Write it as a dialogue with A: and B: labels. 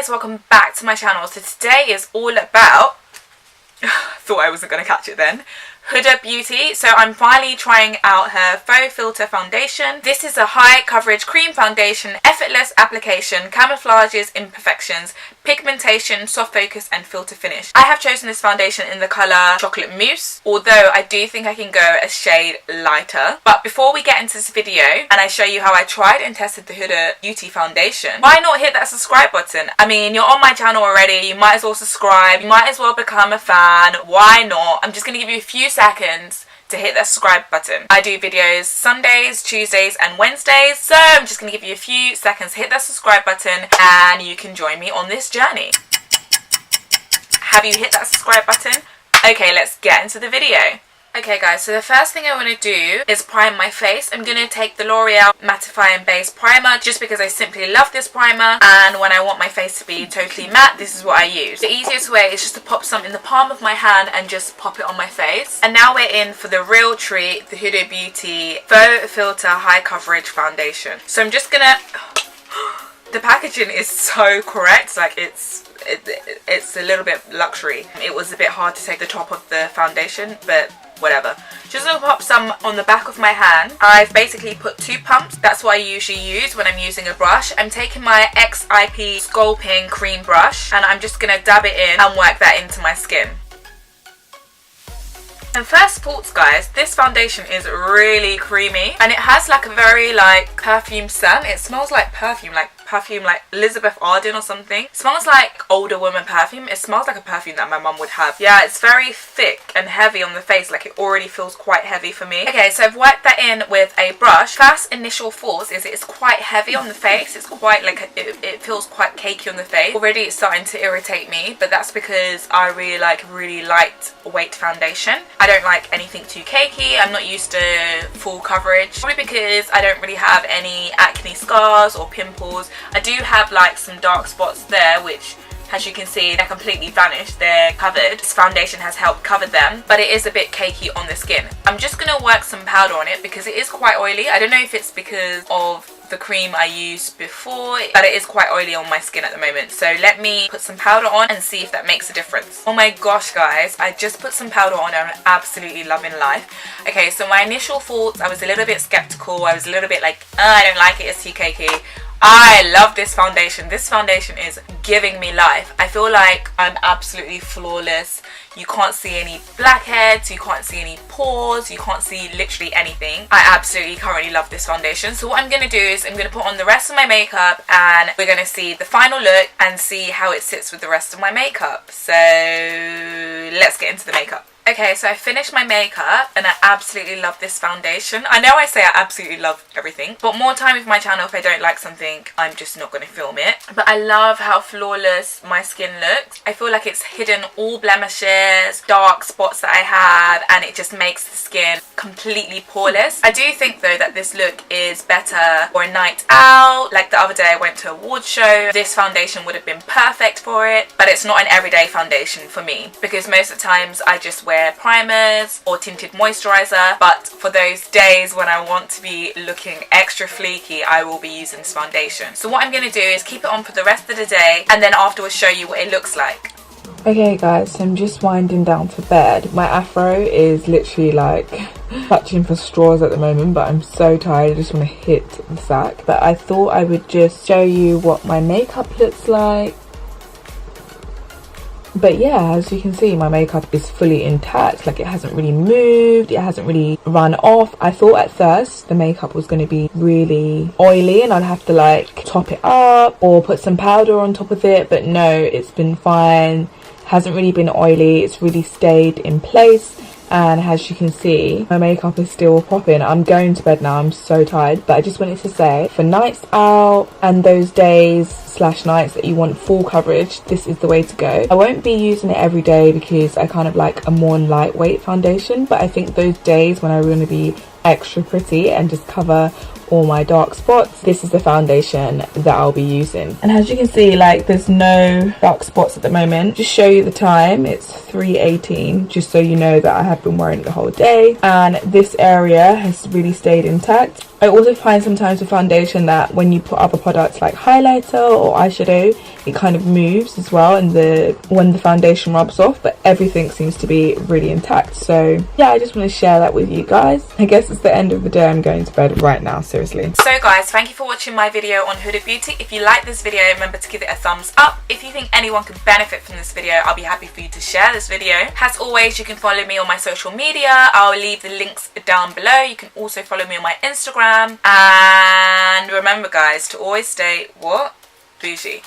A: guys, welcome back to my channel. So today is all about thought I wasn't going to catch it then. Huda Beauty. So I'm finally trying out her Fauxfilter foundation. This is a high coverage cream foundation, effortless application, camouflages imperfections, pigmentation, soft focus and filter finish. I have chosen this foundation in the colour Chocolate Mousse, although I do think I can go a shade lighter. But before we get into this video and I show you how I tried and tested the Huda Beauty foundation, why not hit that subscribe button? I mean, you're on my channel already, you might as well subscribe, you might as well become a fan. Why not? I'm just going to give you a few seconds to hit that subscribe button. I do videos Sundays, Tuesdays and Wednesdays, so I'm just going to give you a few seconds to hit that subscribe button and you can join me on this journey. Have you hit that subscribe button? Okay, let's get into the video. Okay guys, so the first thing I want to do is prime my face. I'm going to take the L'Oreal Mattifying Base Primer just because I simply love this primer, and when I want my face to be totally matte, this is what I use. The easiest way is just to pop some in the palm of my hand and just pop it on my face. And now we're in for the real treat, the Huda Beauty Fauxfilter High Coverage Foundation. So I'm just gonna... The packaging is so correct, like it's a little bit luxury. It was a bit hard to take the top of the foundation, but whatever. Just gonna pop some on the back of my hand. I've basically put 2 pumps. That's what I usually use when I'm using a brush. I'm taking my XIP Sculpting Cream Brush and I'm just gonna dab it in and work that into my skin. And first thoughts guys, this foundation is really creamy and it has like a very like perfume scent. It smells like perfume like Elizabeth Arden or something. It smells like older woman perfume. It smells like a perfume that my mum would have. Yeah, it's very thick and heavy on the face, like it already feels quite heavy for me. Okay, so I've worked that in with a brush. First initial thoughts is it's quite heavy on the face. It's quite like, it feels quite cakey on the face. Already it's starting to irritate me, but that's because I really like really lightweight foundation. I don't like anything too cakey. I'm not used to full coverage. Probably because I don't really have any acne scars or pimples. I do have like some dark spots there, which as you can see they're completely vanished, they're covered. This foundation has helped cover them, but it is a bit cakey on the skin. I'm just gonna work some powder on it because it is quite oily. I don't know if it's because of the cream I used before, but it is quite oily on my skin at the moment. So let me put some powder on and see if that makes a difference. Oh my gosh guys, I just put some powder on and I'm absolutely loving life. Okay, so my initial thoughts, I was a little bit skeptical. I was a little bit like, I don't like it, it's too cakey. I love this foundation. This foundation is giving me life. I feel like I'm absolutely flawless. You can't see any blackheads, you can't see any pores, you can't see literally anything. I absolutely currently love this foundation. So what I'm going to do is I'm going to put on the rest of my makeup and we're going to see the final look and see how it sits with the rest of my makeup. So let's get into the makeup. Okay, so I finished my makeup and I absolutely love this foundation. I know I say I absolutely love everything, but more time with my channel, if I don't like something, I'm just not going to film it. But I love how flawless my skin looks. I feel like it's hidden all blemishes, dark spots that I have, and it just makes the skin completely poreless. I do think though that this look is better for a night out. Like the other day I went to a award show. This foundation would have been perfect for it, but it's not an everyday foundation for me because most of the times I just wear primers or tinted moisturizer, but for those days when I want to be looking extra fleeky, I will be using this foundation. So what I'm going to do is keep it on for the rest of the day and then afterwards show you what it looks like.
B: Okay guys, so I'm just winding down for bed. My afro is literally like clutching for straws at the moment, but I'm so tired, I just want to hit the sack. But I thought I would just show you what my makeup looks like. But yeah, as you can see, my makeup is fully intact. Like it hasn't really moved, it hasn't really run off. I thought at first the makeup was going to be really oily and I'd have to like top it up or put some powder on top of it, but no, it's been fine. Hasn't really been oily, it's really stayed in place. And as you can see, my makeup is still popping. I'm going to bed now, I'm so tired. But I just wanted to say, for nights out and those days / nights that you want full coverage, this is the way to go. I won't be using it every day because I kind of like a more lightweight foundation. But I think those days when I want to be extra pretty and just cover all my dark spots, this is the foundation that I'll be using. And as you can see, like there's no dark spots at the moment. Just show you the time, it's 3:18, just so you know that I have been wearing it the whole day, and this area has really stayed intact. I also find sometimes with foundation that when you put other products like highlighter or eyeshadow, it kind of moves as well and when the foundation rubs off, but everything seems to be really intact. So yeah, I just want to share that with you guys. I guess it's the end of the day. I'm going to bed right now, seriously.
A: So guys, thank you for watching my video on Huda Beauty. If you like this video, remember to give it a thumbs up. If you think anyone could benefit from this video, I'll be happy for you to share this video. As always, you can follow me on my social media. I'll leave the links down below. You can also follow me on my Instagram. And remember guys, to always stay what? Bougie.